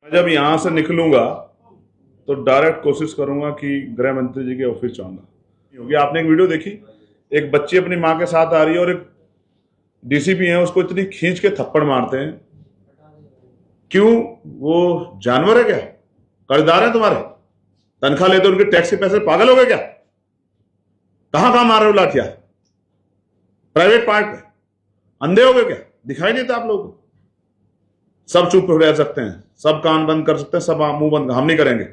जब यहाँ से निकलूंगा तो डायरेक्ट कोशिश करूंगा कि गृह मंत्री जी के ऑफिस जाऊंगा। क्योंकि आपने एक वीडियो देखी, एक बच्ची अपनी माँ के साथ आ रही है और एक डीसीपी है उसको इतनी खींच के थप्पड़ मारते हैं। क्यों? वो जानवर है क्या? कर्जदार है तुम्हारे? तनख्वाह लेते उनके टैक्स के पैसे? पागल हो गए क्या? कहां कहां मार रहे हो लाठियां? प्राइवेट पार्ट में अंधे हो गए क्या? दिखाई देता आप लोगों को? सब चुप रह सकते हैं, सब कान बंद कर सकते हैं, सब मुंह बंद। हम नहीं करेंगे,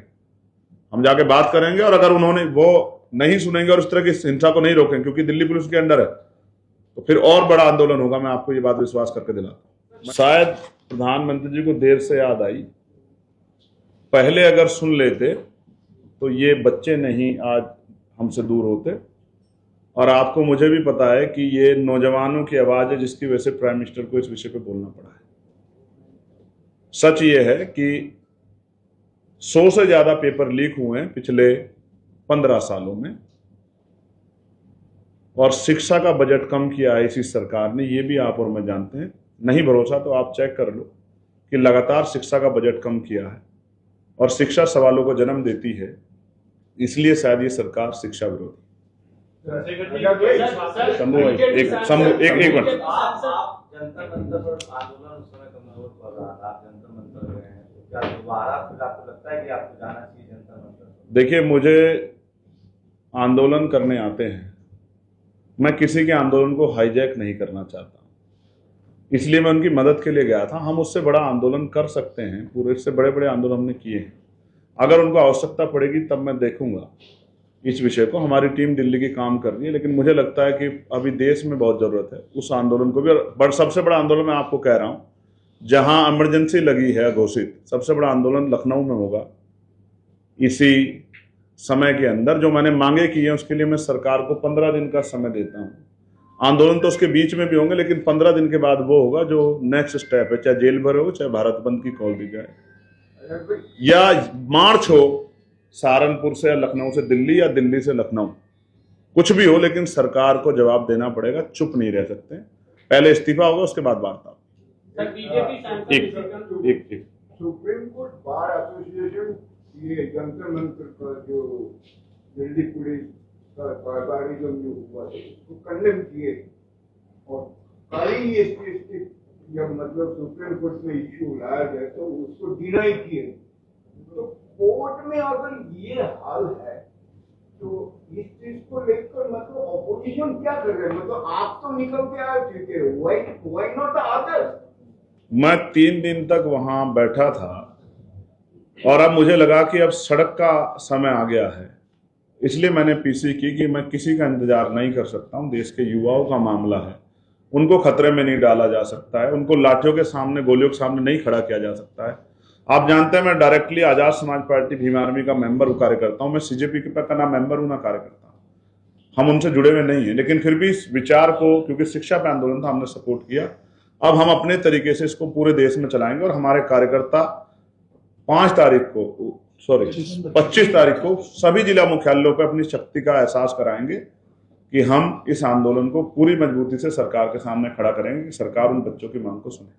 हम जाके बात करेंगे। और अगर उन्होंने वो नहीं सुनेंगे और उस तरह की हिंसा को नहीं रोकेंगे, क्योंकि दिल्ली पुलिस के अंडर है, तो फिर और बड़ा आंदोलन होगा। मैं आपको ये बात विश्वास करके दिलाता हूं। शायद प्रधानमंत्री जी को देर से याद आई, पहले अगर सुन लेते तो ये बच्चे नहीं आज हमसे दूर होते। और आपको, मुझे भी पता है कि ये नौजवानों की आवाज है जिसकी वजह से प्राइम मिनिस्टर को इस विषय पे बोलना पड़ा है। सच ये है कि 100 से ज्यादा पेपर लीक हुए हैं पिछले 15 सालों में, और शिक्षा का बजट कम किया है इसी सरकार ने, ये भी आप और मैं जानते हैं। नहीं भरोसा तो आप चेक कर लो कि लगातार शिक्षा का बजट कम किया है, और शिक्षा सवालों को जन्म देती है, इसलिए शायद ये सरकार शिक्षा विरोधी। शंभू एक मिनट। जंतर मंतर पर आंदोलन उस समय कमजोर पड़ रहा था, आप जंतर मंतर गए हैं, तो क्या दोबारा फिर आपको लगता है कि आपको जाना चाहिए जंतर मंतर? देखिए, मुझे आंदोलन करने आते हैं, मैं किसी के आंदोलन को हाईजैक नहीं करना चाहता, इसलिए मैं उनकी मदद के लिए गया था। हम उससे बड़ा आंदोलन कर सकते हैं, पूरे से बड़े बड़े आंदोलन हमने किए हैं। अगर उनको आवश्यकता पड़ेगी तब मैं देखूंगा इस विषय को। हमारी टीम दिल्ली की काम कर रही है, लेकिन मुझे लगता है कि अभी देश में बहुत जरूरत है उस आंदोलन को भी। और सबसे बड़ा आंदोलन मैं आपको कह रहा हूं, जहां इमरजेंसी लगी है घोषित, सबसे बड़ा आंदोलन लखनऊ में होगा इसी समय के अंदर। जो मैंने मांगे की है उसके लिए मैं सरकार को 15 दिन का समय देता हूं। आंदोलन तो उसके बीच में भी होंगे, लेकिन 15 दिन के बाद वो होगा जो नेक्स्ट स्टेप है, चाहे जेल भर हो, चाहे भारत बंद की कॉल दी जाए, या मार्च हो सहारनपुर से या लखनऊ से दिल्ली, या दिल्ली से लखनऊ, कुछ भी हो, लेकिन सरकार को जवाब देना पड़ेगा। चुप नहीं रह सकते। पहले इस्तीफा होगा, उसके बाद वार्ता। एक सुप्रीम कोर्ट बार एसोसिएशन ये जंतर मंतर का जो दिल्ली पुलिस का बारबारिज्म जो हुआ है उसको कंडेम किए, और कई इसके जब मतलब सुप्रीम कोर्ट में इश्यू लाया गया तो उसको डिनाई किए। तो कोर्ट में अगर ये हाल है तो इस चीज को लेकर मतलब ऑपोजिशन क्या कर रहे हैं? मतलब आप तो निकल के आ चुके हो, व्हाई नॉट द अदर्स? मैं 3 दिन तक वहां बैठा था, और अब मुझे लगा कि अब सड़क का समय आ गया है, इसलिए मैंने पीसी की कि मैं किसी का इंतजार नहीं कर सकता हूं। देश के युवाओं का मामला है, उनको खतरे में नहीं डाला जा सकता है, उनको लाठियों के सामने, गोलियों के सामने नहीं खड़ा किया जा सकता है। आप जानते हैं मैं directly Azad Samaj party Bhim army का मेंबर हूं, कार्यकर्ता हूं। मैं सीजेपी का ना मेंबर हूं ना कार्यकर्ता हूं, हम उनसे जुड़े हुए नहीं है, लेकिन फिर भी इस विचार को, क्योंकि शिक्षा पे आंदोलन था, हमने सपोर्ट किया। अब हम अपने तरीके से इसको पूरे देश में चलाएंगे, और हमारे कार्यकर्ता 25 तारीख को सभी जिला मुख्यालयों पर अपनी शक्ति का एहसास कराएंगे कि हम इस आंदोलन को पूरी मजबूती से सरकार के सामने खड़ा करेंगे कि सरकार उन बच्चों की मांग को सुने।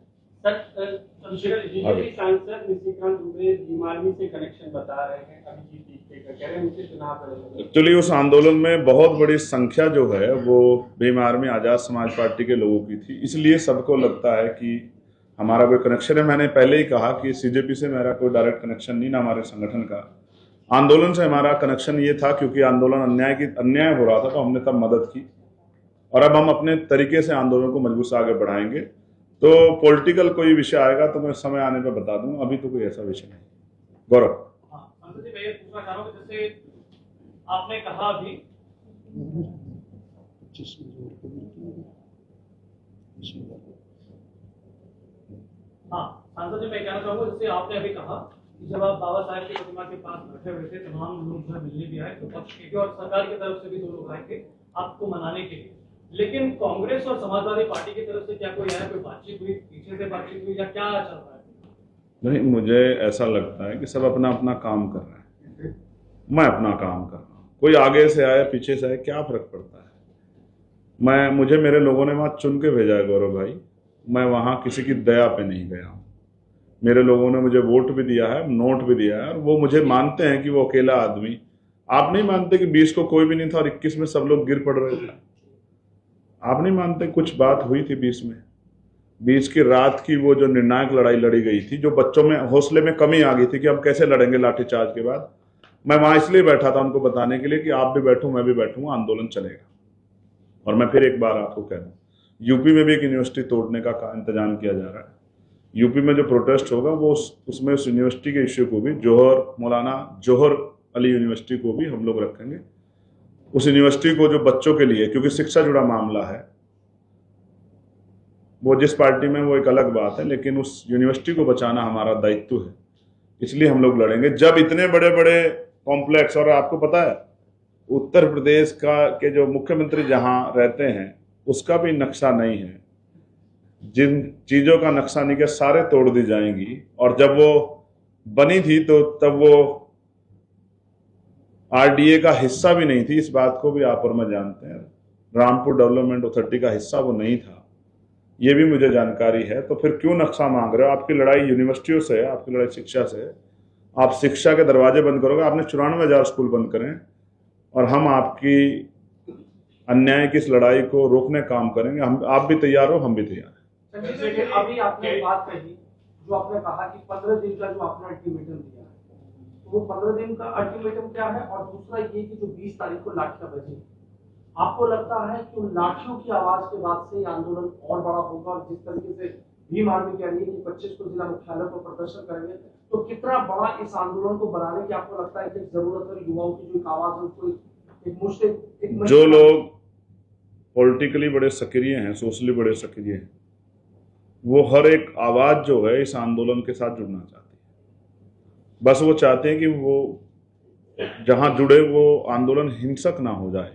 एक्चुअली उस आंदोलन में बहुत बड़ी संख्या जो है वो भीम आर्मी आजाद समाज पार्टी के लोगों की थी, इसलिए सबको लगता है कि हमारा कोई कनेक्शन है। मैंने पहले ही कहा कि सीजेपी से मेरा कोई डायरेक्ट कनेक्शन नहीं, ना हमारे संगठन का। आंदोलन से हमारा कनेक्शन ये था क्योंकि आंदोलन अन्याय हो रहा था, तो हमने तब मदद की, और अब हम अपने तरीके से आंदोलन को मजबूत से आगे बढ़ाएंगे। तो पॉलिटिकल कोई विषय आएगा तो मैं समय आने पर बता दूंगा, अभी तो कोई ऐसा विषय नहीं। गौरव, जैसे आपने कहा अभी सांसद जी, मैं कहना चाहूंगा, जैसे आपने अभी कहा कि जब आप बाबा साहेब की प्रतिमा के पास बैठे हुए थे, तमाम लोग जो मिलने भी आए, तो पक्ष के और सरकार की तरफ से भी 2 लोग आए थे आपको मनाने के लिए, लेकिन कांग्रेस और समाजवादी पार्टी की तरफ से क्या कोई आया, कोई बातचीत हुई, पीछे से बातचीत हुई, या क्या चल रहा है? नहीं, मुझे ऐसा लगता है कि सब अपना अपना काम कर रहे हैं, मैं अपना काम कर रहा हूँ। कोई आगे से आए, पीछे से आए, क्या फर्क पड़ता है? मुझे मेरे लोगों ने वहां चुन के भेजा है गौरव भाई, मैं वहां किसी की दया पे नहीं गया हूं। मेरे लोगों ने मुझे वोट भी दिया है, नोट भी दिया है, और वो मुझे मानते हैं कि वो अकेला आदमी। आप नहीं मानते कि 20 को कोई भी नहीं था और 21 में सब लोग गिर पड़ रहे थे? आप नहीं मानते कुछ बात हुई थी 20 में? 20 की रात की वो जो निर्णायक लड़ाई लड़ी गई थी, जो बच्चों में हौसले में कमी आ गई थी कि अब कैसे लड़ेंगे लाठीचार्ज के बाद, मैं वहां इसलिए बैठा था उनको बताने के लिए कि आप भी बैठो, मैं भी बैठूंगा, आंदोलन चलेगा। और मैं फिर एक बार आपको कह दूं, यूपी में भी एक यूनिवर्सिटी तोड़ने का इंतजाम किया जा रहा है। यूपी में जो प्रोटेस्ट होगा वो उसमें उस यूनिवर्सिटी के इश्यू को भी, मौलाना जौहर अली यूनिवर्सिटी को भी हम लोग रखेंगे। उस यूनिवर्सिटी को जो बच्चों के लिए, क्योंकि शिक्षा जुड़ा मामला है, वो जिस पार्टी में वो एक अलग बात है, लेकिन उस यूनिवर्सिटी को बचाना हमारा दायित्व है, इसलिए हम लोग लड़ेंगे। जब इतने बड़े बड़े कॉम्प्लेक्स, और आपको पता है उत्तर प्रदेश के जो मुख्यमंत्री जहां रहते हैं उसका भी नक्शा नहीं है, जिन चीजों का नक्शा नहीं किया सारे तोड़ दी जाएंगी। और जब वो बनी थी तो तब वो आरडीए का हिस्सा भी नहीं थी, इस बात को भी आप और मैं जानते हैं। रामपुर डेवलपमेंट अथॉरिटी का हिस्सा वो नहीं था, ये भी मुझे जानकारी है। तो फिर क्यों नक्शा मांग रहे हो? आपकी लड़ाई यूनिवर्सिटियों से है, आपकी लड़ाई शिक्षा से है। आप शिक्षा के दरवाजे बंद करोगे, आपने 94,000 स्कूल बंद करें, और हम आपकी अन्याय की इस लड़ाई को रोकने काम करेंगे। आप भी तैयार हो, हम भी तैयार हैं। जैसे कि अभी आपने बात कही, जो आपने कहा कि 15 दिन का जो आपने अल्टीमेटम दिया है, तो वो 15 दिन का अल्टीमेटम क्या है? और दूसरा ये कि जो 20 तारीख को लाठियां बजी, आपको लगता है कि उन लाठियों की आवाज के बाद से ये आंदोलन और बड़ा होगा? और जिस तरीके से भीम आर्मी कह रही है कि 25 को जिला मुख्यालय पर प्रदर्शन करेंगे, तो कितना बड़ा इस आंदोलन को बनाने की आपको लगता है कि जरूरत है? युवाओं की जो एक आवाज है उसको एक मुश्किल, जो लोग पॉलिटिकली बड़े सक्रिय हैं, सोशली बड़े सक्रिय हैं, वो हर एक आवाज जो है इस आंदोलन के साथ जुड़ना चाहती है। बस वो चाहते हैं कि वो जहां जुड़े वो आंदोलन हिंसक ना हो जाए,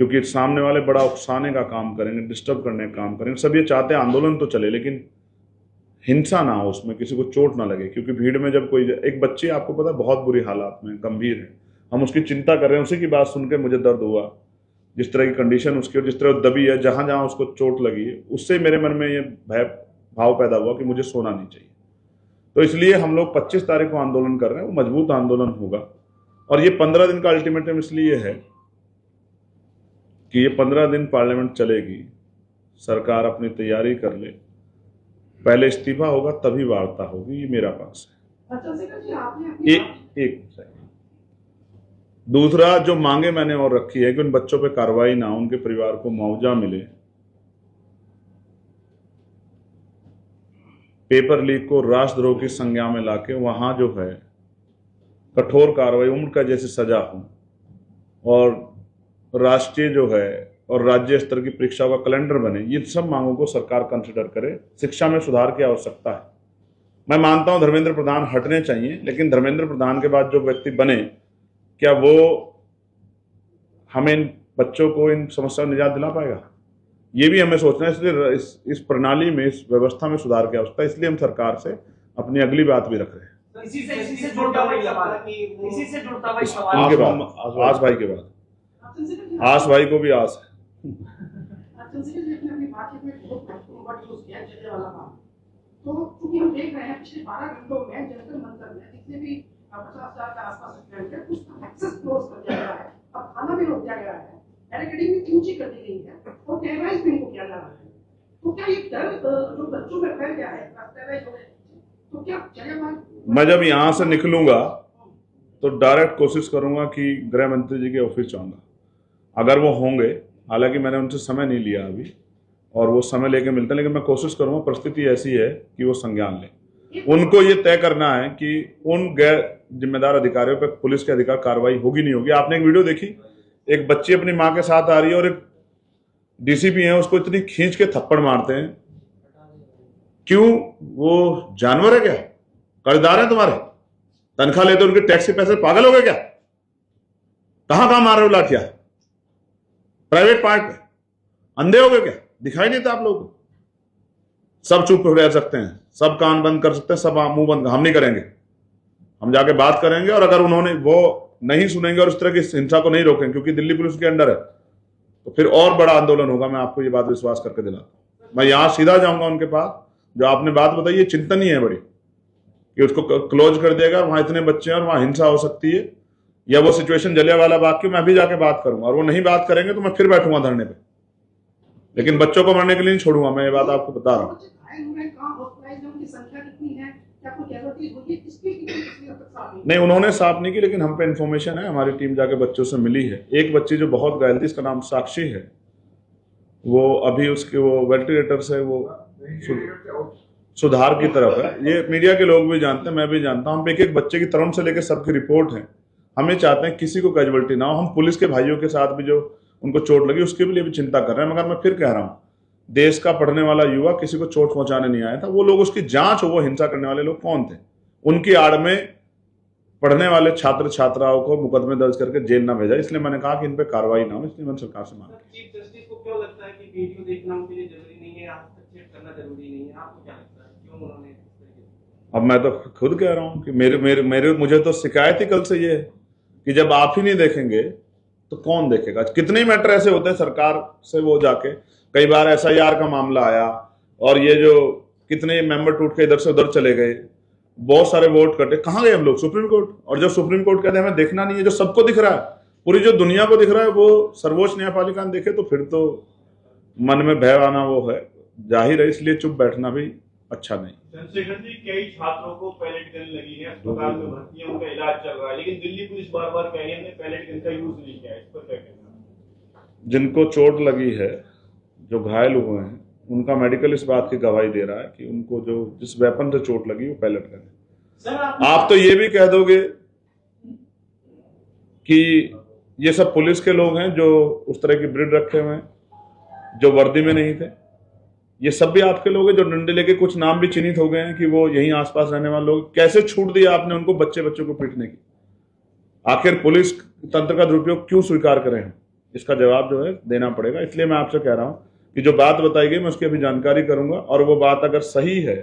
क्योंकि सामने वाले बड़ा उकसाने का काम करेंगे, डिस्टर्ब करने का काम करेंगे। सब ये चाहते हैं आंदोलन तो चले, लेकिन हिंसा ना हो, उसमें किसी को चोट ना लगे। क्योंकि भीड़ में जब कोई एक बच्ची, आपको पता, बहुत बुरी हालात में, गंभीर है, हम उसकी चिंता कर रहे हैं, उसी की बात सुन के मुझे दर्द हुआ, जिस तरह की कंडीशन उसकी और जिस तरह दबी है, जहां जहां उसको चोट लगी है, उससे मेरे मन में ये भाव पैदा हुआ कि मुझे सोना नहीं चाहिए। तो इसलिए हम लोग 25 तारीख को आंदोलन कर रहे हैं, वो मजबूत आंदोलन होगा। और ये 15 दिन का अल्टीमेटम इसलिए है कि ये 15 दिन पार्लियामेंट चलेगी, सरकार अपनी तैयारी कर ले, पहले इस्तीफा होगा तभी वार्ता होगी, ये मेरा पक्ष है। एक सेकंड। दूसरा जो मांगे मैंने और रखी है कि उन बच्चों पे कार्रवाई ना हो, उनके परिवार को मुआवजा मिले, पेपर लीक को राष्ट्रद्रोह की संज्ञा में लाके वहां जो है कठोर कार्रवाई, उम्र का जैसी सजा हो, और राष्ट्रीय जो है और राज्य स्तर की परीक्षा का कैलेंडर बने, ये सब मांगों को सरकार कंसिडर करे। शिक्षा में सुधार की आवश्यकता है। मैं मानता हूं धर्मेंद्र प्रधान हटने चाहिए, लेकिन धर्मेंद्र प्रधान के बाद जो व्यक्ति बने, क्या वो हमें इन बच्चों को इन समस्याओं से निजात दिला पाएगा? ये भी हमें सोचना है। इसलिए इस प्रणाली में, इस व्यवस्था में सुधार की आवश्यकता है। इसलिए हम सरकार से अपनी अगली बात भी रख रहे हैं। इसी से जुड़ता हुआ सवाल उनके बाद आस भाई के बाद आस भाई को भी आस है। तो चूंकि हम देख रहे हैं पिछले 12 घंटों में जंतर मंतर में जितने भी 50,000 के आसपास स्टूडेंट है, उसका एक्सेस क्लोज कर दिया गया है, अब खाना भी रोक दिया गया है, बैरिकेडिंग ऊंची कर दी गई है और टेरराइज भी इनको किया जा रहा है। तो क्या ये डर जो बच्चों में फैल गया है, टेरराइज हो गए, तो क्या चलेगा? मैं जब यहाँ से निकलूंगा तो डायरेक्ट कोशिश करूंगा कि गृह मंत्री जी के ऑफिस जाऊंगा, अगर वो होंगे। हालांकि मैंने उनसे समय नहीं लिया अभी, और वो समय लेके मिलते हैं, लेकिन मैं कोशिश करूंगा। परिस्थिति ऐसी है कि वो संज्ञान लें। उनको ये तय करना है कि उन गैर जिम्मेदार अधिकारियों पर पुलिस के अधिकार कार्रवाई होगी नहीं होगी। आपने एक वीडियो देखी, एक बच्ची अपनी माँ के साथ आ रही है और एक डीसीपी है उसको इतनी खींच के थप्पड़ मारते हैं। क्यों? वो जानवर है क्या? कर्जदार है तुम्हारे? तनख्वाह लेते उनके टैक्स के पैसे? पागल हो गए क्या? कहां मार रहे हो लाठियां? प्राइवेट पार्ट पे अंधे हो गए क्या? दिखाई नहीं था आप लोगों को? सब चुप रह सकते हैं, सब कान बंद कर सकते हैं, सब मुंह बंद। हम नहीं करेंगे, हम जाके बात करेंगे। और अगर उन्होंने वो नहीं सुनेंगे और इस तरह की हिंसा को नहीं रोकेंगे, क्योंकि दिल्ली पुलिस के अंडर है, तो फिर और बड़ा आंदोलन होगा। मैं आपको ये बात विश्वास करके दिलाता हूं। मैं यहां सीधा जाऊंगा उनके पास, जो आपने बात बताई ये चिंतनीय है बड़ी, कि उसको क्लोज कर देगा, वहां इतने बच्चे हैं और वहां हिंसा हो सकती है, या वो सिचुएशन जलियांवाला बाग की मैं भी जाके बात करूंगा, और वो नहीं बात करेंगे तो मैं फिर बैठूंगा धरने पे, लेकिन बच्चों को मरने के लिए नहीं छोड़ूंगा। मैं ये बात आपको बता रहा हूँ। बच्चे घायल हुए हैं, कहाँ हॉस्पिटलाइज्ड हैं, उनकी संख्या कितनी है, क्या कोई कैजुअल्टीज हुई है, इसकी किसी हद तक साफ नहीं। नहीं, उन्होंने साफ नहीं की, लेकिन हम पे इन्फॉर्मेशन है, हमारी टीम जाके बच्चों से मिली है। एक बच्ची जो बहुत घायल थी, इसका नाम साक्षी है, वो अभी उसके वो वेंटिलेटर से वो सुधार की तरफ है। ये मीडिया के लोग भी जानते हैं, मैं भी जानता हूँ। हम एक एक बच्चे की तरुण से लेकर सबकी रिपोर्ट है। हमें चाहते हैं किसी को कैजुअल्टी ना हो। हम पुलिस के भाइयों के साथ भी जो उनको चोट लगी उसके लिए भी चिंता कर रहे हैं, मगर मैं फिर कह रहा हूँ, देश का पढ़ने वाला युवा किसी को चोट पहुंचाने नहीं आया था। वो लोग, उसकी जांच हो, वो हिंसा करने वाले लोग कौन थे, उनकी आड़ में पढ़ने वाले छात्र छात्राओं को मुकदमे दर्ज करके जेल ना भेजा। इसलिए मैंने कहा कि इन पे कार्रवाई ना हो, इसलिए मैंने सरकार से मांगा। चीफ जस्टिस को क्यों लगता है कि वीडियो देखना उनके लिए जरूरी नहीं है, हस्तक्षेप करना जरूरी नहीं है? आपको क्या लगता है क्यों उन्होंने इस तरीके से? अब मैं तो खुद कह रहा हूँ कि मेरे मुझे तो शिकायत ही कल से ये है कि जब आप ही नहीं देखेंगे तो कौन देखेगा। कितने ही मैटर ऐसे होते हैं सरकार से वो जाके, कई बार SIR का मामला आया और ये जो कितने मेंबर टूट के इधर से उधर चले गए, बहुत सारे वोट कटे, कहाँ गए हम लोग? Supreme court. और जब सुप्रीम कोर्ट कहते हैं हमें देखना नहीं है, जो सबको दिख रहा है, पूरी जो दुनिया को दिख रहा है, वो सर्वोच्च न्यायपालिका ने देखे, तो फिर तो मन में भय आना वो है जाहिर है। इसलिए चुप बैठना भी अच्छा नहीं। चंद्रशेखर जी, कई छात्रों को पैलेट गन लगी है, अस्पताल में भर्ती है, उनका इलाज चल रहा है, लेकिन दिल्ली पुलिस बार बार कह रही है हमने पैलेट गन का यूज नहीं किया है। इस पर क्या कहना? जिनको चोट लगी है, जो घायल हुए हैं, उनका मेडिकल इस बात की गवाही दे रहा है कि उनको जो जिस वेपन से चोट लगी वो पैलेट गन है। सर आप तो ये भी कह दोगे कि ये सब पुलिस के लोग हैं जो उस तरह की ब्रिड रखे हुए हैं, जो वर्दी में नहीं थे। ये सब भी आपके लोग हैं जो डंडे लेके, कुछ नाम भी चिन्हित हो गए हैं कि वो यहीं आसपास रहने वाले लोग। कैसे छूट दिया आपने उनको बच्चों को पीटने की? आखिर पुलिस तंत्र का दुरुपयोग क्यों स्वीकार करें हम? इसका जवाब जो है देना पड़ेगा। इसलिए मैं आपसे कह रहा हूं कि जो बात बताई गई मैं उसकी अभी जानकारी करूंगा, और वो बात अगर सही है,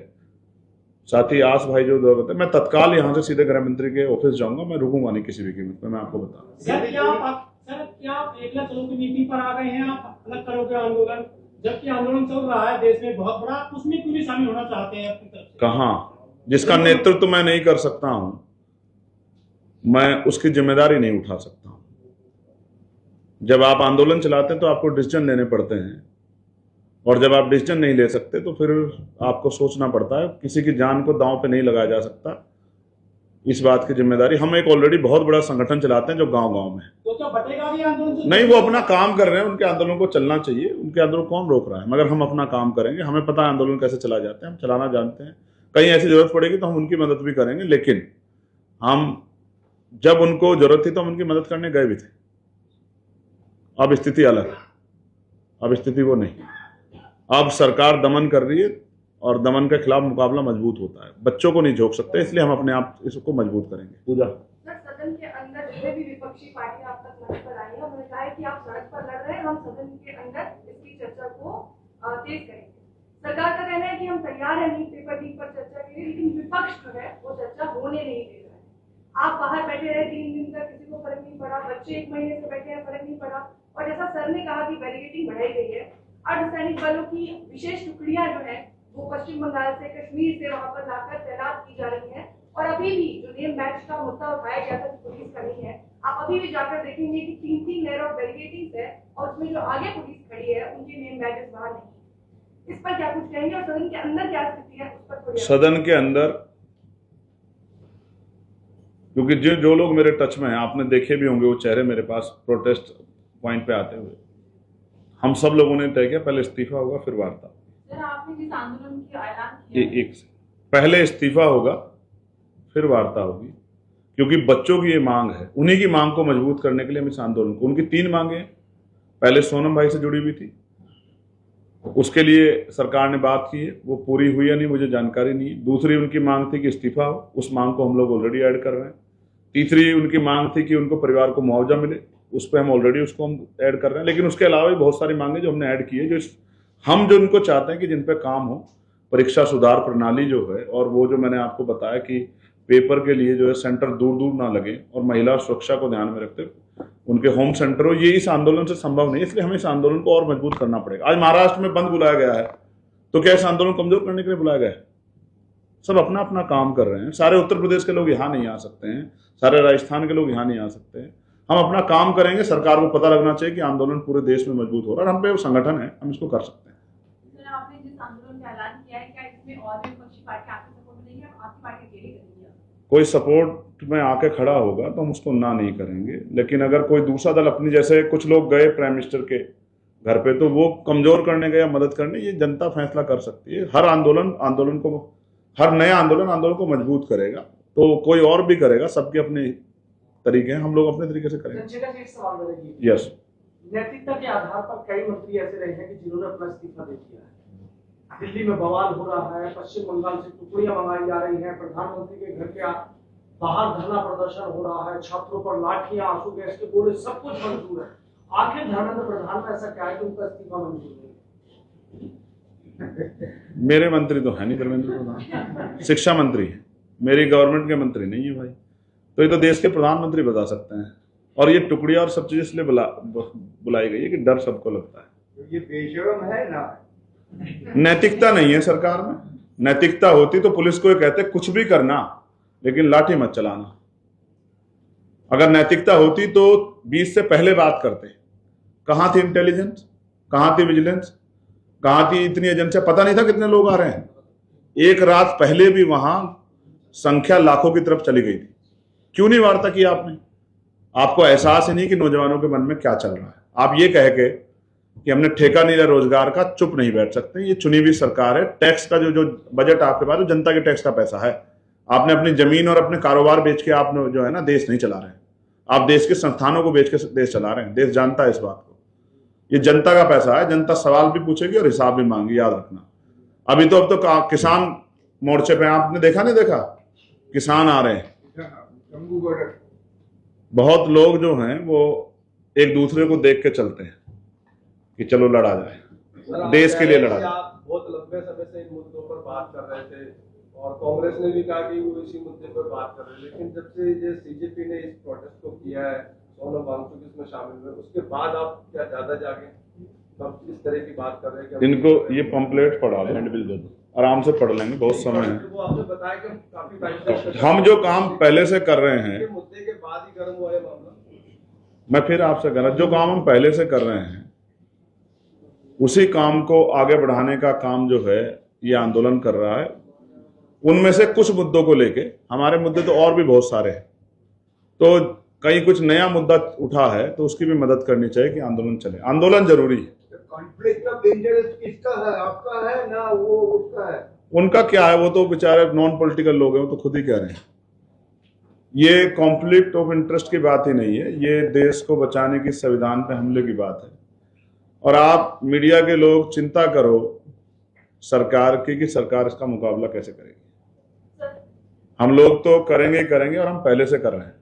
साथी आस भाई जो बताए, मैं तत्काल यहां से सीधे गृह मंत्री के ऑफिस जाऊंगा। मैं रुकूंगा नहीं किसी भी कीमत में, मैं आपको बता रहा हूं। सर क्या आप एकला चलो की नीति पर आ गए हैं? आप अलग करोगे आंदोलन, जबकि आंदोलन चल रहा है देश में बहुत बड़ा, उसमें क्यों नहीं शामिल होना चाहते हैं अपनी तरफ से? कहाँ? जिसका नेतृत्व मैं नहीं कर सकता हूं, मैं उसकी जिम्मेदारी नहीं उठा सकता हूं। जब आप आंदोलन चलाते हैं तो आपको डिसीजन लेने पड़ते हैं, और जब आप डिसीजन नहीं ले सकते तो फिर आपको सोचना पड़ता है। किसी की जान को दांव पे नहीं लगाया जा सकता, इस बात की जिम्मेदारी। हम एक ऑलरेडी बहुत बड़ा संगठन चलाते हैं जो गांव-गांव में है। तो क्या बटेगा भी आंदोलन? नहीं, वो अपना काम कर रहे हैं, उनके आंदोलन को चलना चाहिए, उनके आंदोलन कौन रोक रहा है? मगर हम अपना काम करेंगे, हमें पता है आंदोलन कैसे चला जाते हैं, हम चलाना जानते हैं। कहीं ऐसी जरूरत पड़ेगी तो हम उनकी मदद भी करेंगे, लेकिन हम जब उनको जरूरत थी तो हम उनकी मदद करने गए भी थे। अब स्थिति अलग है, अब स्थिति वो नहीं। अब सरकार दमन कर रही है और दमन के खिलाफ मुकाबला मजबूत होता है। बच्चों को नहीं झोंक सकते, इसलिए हम अपने आप इसको मजबूत करेंगे। पूजा सर, सदन के अंदर जितने भी विपक्षी पार्टियां आप तक मंच पर आई हैं, उन्होंने कहा है कि आप सड़क पर लड़ रहे हैं, हम सदन के अंदर इसकी चर्चा को तेज करेंगे। सरकार का कहना है कि हम तैयार हैं नीट पेपर लीक पर चर्चा के लिए, लेकिन विपक्ष जो है वो चर्चा होने नहीं दे रहा है। आप बाहर बैठे रहे 3 दिन तक, किसी को फर्क नहीं पड़ा, बच्चे 1 महीने से बैठे हैं, फर्क नहीं पड़ा। और जैसा सर ने कहा कि बैरिकेडिंग बढ़ाई गई है, अर्धसैनिक बलों की विशेष टुकड़ियां जो है वो पश्चिम बंगाल से, कश्मीर से वहां पर लाकर तैनात की जा रही है। और अभी भी जो नेम मैच का मुद्दा उठाया गया था कि पुलिस का नहीं है, आप अभी भी जाकर देखेंगे कि 3-3 लेयर ऑफ बैरिकेडिंग है, और उसमें जो आगे पुलिस खड़ी है उनके नेम मैचेस वहां नहीं। इस पर क्या कुछ कहेंगे, और सदन के अंदर क्या स्थिति है उस पर थोड़ी? सदन के अंदर, क्योंकि जो लोग मेरे टच में हैं, आपने देखे भी होंगे वो चेहरे मेरे पास प्रोटेस्ट पॉइंट पे आते हुए, हम सब लोगों ने तय किया पहले इस्तीफा होगा फिर वार्ता। सर, आपने जिस आंदोलन की ऐलान किया, एक पहले इस्तीफा होगा फिर वार्ता होगी, क्योंकि बच्चों की ये मांग है। उन्हीं की मांग को मजबूत करने के लिए हम इस आंदोलन को, उनकी 3 मांगे हैं। पहले सोनम भाई से जुड़ी हुई थी, उसके लिए सरकार ने बात की है, वो पूरी हुई या नहीं मुझे जानकारी नहीं है। दूसरी उनकी मांग थी कि इस्तीफा हो, उस मांग को हम लोग ऑलरेडी ऐड कर रहे हैं। तीसरी उनकी मांग थी कि उनको परिवार को मुआवजा मिले, उस पर हम ऑलरेडी उसको हम ऐड कर रहे हैं। लेकिन उसके अलावा भी बहुत सारी मांगे जो हमने ऐड की है, जो हम जो उनको चाहते हैं कि जिन पे काम हो। परीक्षा सुधार प्रणाली जो है, और वो जो मैंने आपको बताया कि पेपर के लिए जो है सेंटर दूर दूर ना लगे, और महिला सुरक्षा को ध्यान में रखते उनके होम सेंटर हो, ये इस आंदोलन से संभव नहीं। इसलिए हमें इस आंदोलन को और मजबूत करना पड़ेगा। आज महाराष्ट्र में बंद बुलाया गया है, तो क्या इस आंदोलन को कमजोर करने के लिए बुलाया गया है? सब अपना अपना काम कर रहे हैं। सारे उत्तर प्रदेश के लोग यहाँ नहीं आ सकते हैं, सारे राजस्थान के लोग यहाँ नहीं आ सकते हैं। हम अपना काम करेंगे, सरकार को पता लगना चाहिए कि आंदोलन पूरे देश में मजबूत हो रहा है और हम पे वो संगठन है, हम इसको कर सकते हैं। सर, आपने जिस आंदोलन का ऐलान किया है, क्या इसमें और भी विपक्षी पार्टी आपको सपोर्ट मिलेगी या आपकी पार्टी अकेली करेगी? कोई सपोर्ट में आके खड़ा होगा तो हम उसको ना नहीं करेंगे, लेकिन अगर कोई दूसरा दल अपनी, जैसे कुछ लोग गए प्राइम मिनिस्टर के घर पे, तो वो कमजोर करने गए या मदद करने, ये जनता फैसला कर सकती है। हर आंदोलन को, हर नया आंदोलन को मजबूत करेगा, तो कोई और भी करेगा, सबके अपने तरीके हैं, हम लोग अपने तरीके से करेंगे। संजय जी, एक सवाल मेरा ये यस, नैतिकता के आधार पर कई मंत्री ऐसे रहे हैं कि जिन्होंने अपना इस्तीफा दे दिया है। दिल्ली में बवाल हो रहा है, पश्चिम बंगाल से टुकड़ियां मंगाई जा रही हैं, प्रधानमंत्री के घर के बाहर धरना प्रदर्शन हो रहा है, छात्रों पर लाठियां, आंसू गैस के गोले, सब कुछ मंजूर है। आखिर धर्मेंद्र प्रधान में ऐसा क्या है कि उनका इस्तीफा मंजूर नहीं? मेरे मंत्री तो है नहीं धर्मेंद्र प्रधान, शिक्षा मंत्री है, मेरी गवर्नमेंट के मंत्री नहीं है भाई। तो ये तो देश के प्रधानमंत्री बता सकते हैं। और ये टुकड़िया और सब चीजें इसलिए बुलाई गई है कि डर सबको लगता है। तो ये बेशरम है ना। नैतिकता नहीं है सरकार में। नैतिकता होती तो पुलिस को ये कहते कुछ भी करना लेकिन लाठी मत चलाना। अगर नैतिकता होती तो 20 से पहले बात करते। कहाँ थी इंटेलिजेंस, कहाँ थी विजिलेंस, कहाँ थी इतनी एजेंसियां? पता नहीं था कितने लोग आ रहे हैं। एक रात पहले भी वहां संख्या लाखों की तरफ चली गई थी। क्यों नहीं वार्ता किया आपने? आपको एहसास ही नहीं कि नौजवानों के मन में क्या चल रहा है। आप ये कह के कि हमने ठेका नहीं लिया रोजगार का, चुप नहीं बैठ सकते। ये चुनी हुई सरकार है। टैक्स का जो बजट आपके पास, जनता के टैक्स का पैसा है। आपने अपनी जमीन और अपने कारोबार बेच के आप जो है ना देश नहीं चला रहे हैं। आप देश के संस्थानों को बेच के देश चला रहे हैं। देश जानता है इस बात को। ये जनता का पैसा है। जनता सवाल भी पूछेगी और हिसाब भी मांगी, याद रखना। अब तो किसान मोर्चे पे आपने देखा नहीं देखा, किसान आ रहे हैं। बहुत लोग जो हैं वो एक दूसरे को देख के चलते हैं कि चलो लड़ा जाए, देश के लिए लड़ा जाए। आप बहुत लंबे समय से इन मुद्दों पर बात कर रहे थे और कांग्रेस ने भी कहा कि वो इसी मुद्दे पर बात कर रहे हैं, लेकिन जब से ये सीजेपी ने इस प्रोटेस्ट को किया है, सोनम वांगचुक इसमें शामिल हुए, उसके बाद आप क्या ज्यादा जागे तब इस तरह की बात कर रहे हैं? इनको ये पंपलेट पढ़ा दो, आराम से पढ़ लेंगे, बहुत समय है। वो आपने बताया कि काफी टाइम से हम जो काम पहले से कर रहे हैं, मुद्दे के बाद ही गर्म हुआ है मामला। मैं फिर आपसे कह रहा, जो काम हम पहले से कर रहे हैं उसी काम को आगे बढ़ाने का काम जो है ये आंदोलन कर रहा है। उनमें से कुछ मुद्दों को लेके, हमारे मुद्दे तो और भी बहुत सारे हैं, तो कहीं कुछ नया मुद्दा उठा है तो उसकी भी मदद करनी चाहिए कि आंदोलन चले। आंदोलन जरूरी है। कॉन्फ्लिक्ट ऑफ इंटरेस्ट किसका है? आपका है ना, वो उसका है? उनका क्या है? वो तो बेचारे नॉन पॉलिटिकल लोग हैं, वो तो खुद ही कह रहे हैं। ये कॉन्फ्लिक्ट ऑफ इंटरेस्ट की बात ही नहीं है, ये देश को बचाने की, संविधान पे हमले की बात है। और आप मीडिया के लोग चिंता करो सरकार की कि सरकार इसका मुकाबला कैसे करेगी। हम लोग तो करेंगे और हम पहले से कर रहे हैं।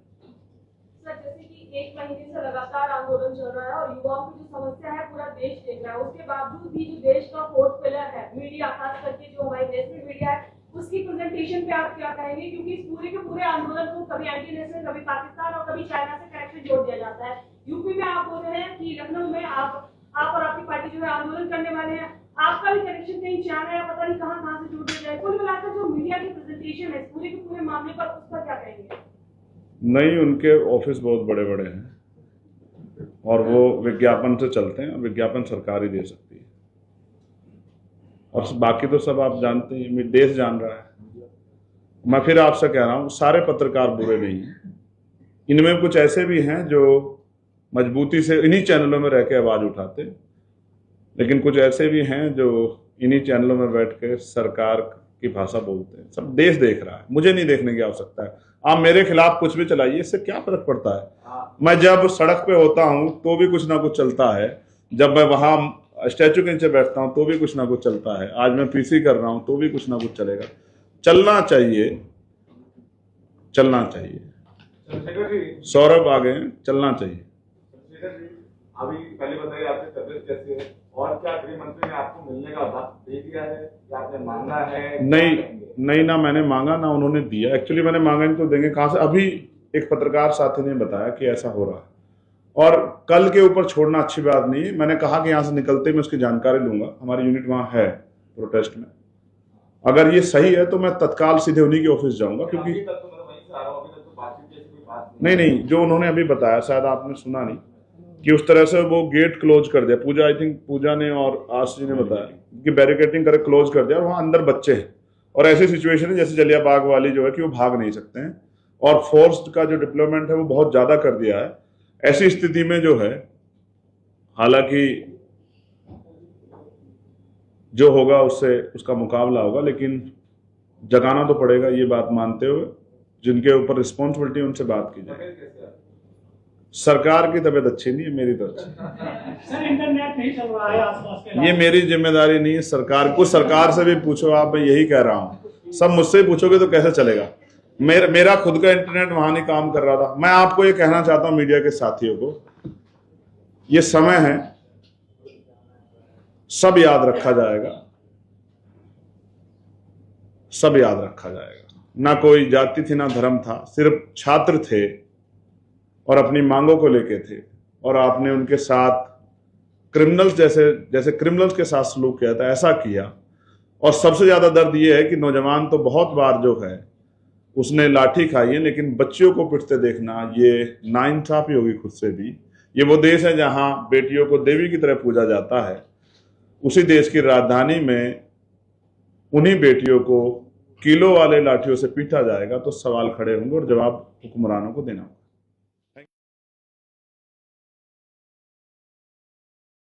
सर, जैसे कि 1 महीने से लगातार आंदोलन चल रहा है और युवाओं की जो समस्या है पूरा देश देख रहा है, उसके बावजूद भी जो देश का फोर्थ पिलर है मीडिया, खास करके जो हमारी नेशनल मीडिया है, उसकी प्रेजेंटेशन पे आप क्या कहेंगे? क्योंकि इस पूरे के पूरे आंदोलन को कभी एंटी नेशनल, कभी पाकिस्तान और कभी चाइना से कनेक्शन जोड़ दिया जाता है। यूपी में आप बोल रहे हैं कि लखनऊ में आप और आपकी पार्टी जो है आंदोलन करने वाले हैं, आपका भी कनेक्शन कहीं चाइना या पता नहीं कहां से जोड़ दिया जाए। कुल मिलाकर जो मीडिया की प्रेजेंटेशन है पूरे के पूरे मामले पर, उस पर क्या कहेंगे? नहीं, उनके ऑफिस बहुत बड़े बड़े हैं और वो विज्ञापन से चलते हैं। विज्ञापन सरकार ही दे सकती है और बाकी तो सब आप जानते हैं, देश जान रहा है। मैं फिर आपसे कह रहा हूँ, सारे पत्रकार बुरे नहीं हैं। इनमें कुछ ऐसे भी हैं जो मजबूती से इन्हीं चैनलों में रह के आवाज उठाते, लेकिन कुछ ऐसे भी हैं जो इन्हीं चैनलों में बैठ के सरकार की भाषा बोलते हैं। सब देश देख रहा है, मुझे नहीं देखने की आवश्यकता है। आप मेरे खिलाफ कुछ भी चलाइए, इससे क्या फर्क पड़ता है? मैं जब सड़क पे होता हूं तो भी कुछ ना कुछ चलता है, जब मैं वहां स्टैचू के नीचे बैठता हूं तो भी कुछ ना कुछ चलता है, आज मैं पीसी कर रहा हूं तो भी कुछ ना कुछ चलेगा। चलना चाहिए, चलना चाहिए। सौरभ आ गए, चलना चाहिए। अभी पहले बताइए आपकी तबियत कैसी है और क्या गृह मंत्री ने आपको मिलने का वक्त दे दिया है या आपने मांगा है? नहीं ना, मैंने मांगा ना उन्होंने दिया। एक्चुअली मैंने मांगा नहीं तो देंगे कहां से? अभी एक पत्रकार साथी ने बताया कि ऐसा हो रहा है और कल के ऊपर छोड़ना अच्छी बात नहीं है। मैंने कहा कि यहाँ से निकलते मैं उसकी जानकारी लूंगा, हमारी यूनिट वहाँ है प्रोटेस्ट में। अगर ये सही है तो मैं तत्काल सीधे उन्हीं के ऑफिस जाऊंगा, क्योंकि अभी तक तो मैं वहीं से आ रहा हूं, अभी तक तो बातचीत जैसी कोई बात नहीं, जो उन्होंने अभी बताया, शायद आपने सुना नहीं, कि उस तरह से वो गेट क्लोज कर दिया। पूजा, आई थिंक पूजा ने और आश जी ने बताया कि बैरिकेटिंग करके क्लोज कर दिया, और वहां अंदर बच्चे हैं, और ऐसी सिचुएशन है जैसे जलिया बाग वाली जो है कि वो भाग नहीं सकते हैं, और फोर्स का जो डिप्लॉयमेंट है वो बहुत ज्यादा कर दिया है। ऐसी स्थिति में जो है, हालांकि जो होगा उससे उसका मुकाबला होगा, लेकिन जगाना तो पड़ेगा, ये बात मानते हुए जिनके ऊपर रिस्पॉन्सिबिलिटी उनसे बात की जाए। सरकार की तबीयत अच्छी नहीं है, मेरी तो अच्छी। सर इंटरनेट नहीं चल रहा है आसपास के ये मेरी जिम्मेदारी नहीं है, सरकार को, सरकार से भी पूछो आप, मैं यही कह रहा हूं। सब मुझसे पूछोगे तो कैसे चलेगा? मेरा खुद का इंटरनेट वहां नहीं काम कर रहा था। मैं आपको ये कहना चाहता हूं, मीडिया के साथियों को, ये समय है, सब याद रखा जाएगा, सब याद रखा जाएगा। ना कोई जाति थी, ना धर्म था, सिर्फ छात्र थे और अपनी मांगों को लेके थे, और आपने उनके साथ क्रिमिनल्स जैसे क्रिमिनल्स के साथ सलूक किया था, ऐसा किया। और सबसे ज्यादा दर्द यह है कि नौजवान तो बहुत बार जो है उसने लाठी खाई है, लेकिन बच्चियों को पिटते देखना ये नाइंसाफी होगी खुद से भी। ये वो देश है जहां बेटियों को देवी की तरह पूजा जाता है, उसी देश की राजधानी में उन्हीं बेटियों को किलो वाले लाठियों से पीटा जाएगा, तो सवाल खड़े होंगे और जवाब हुक्मरानों को देना होगा।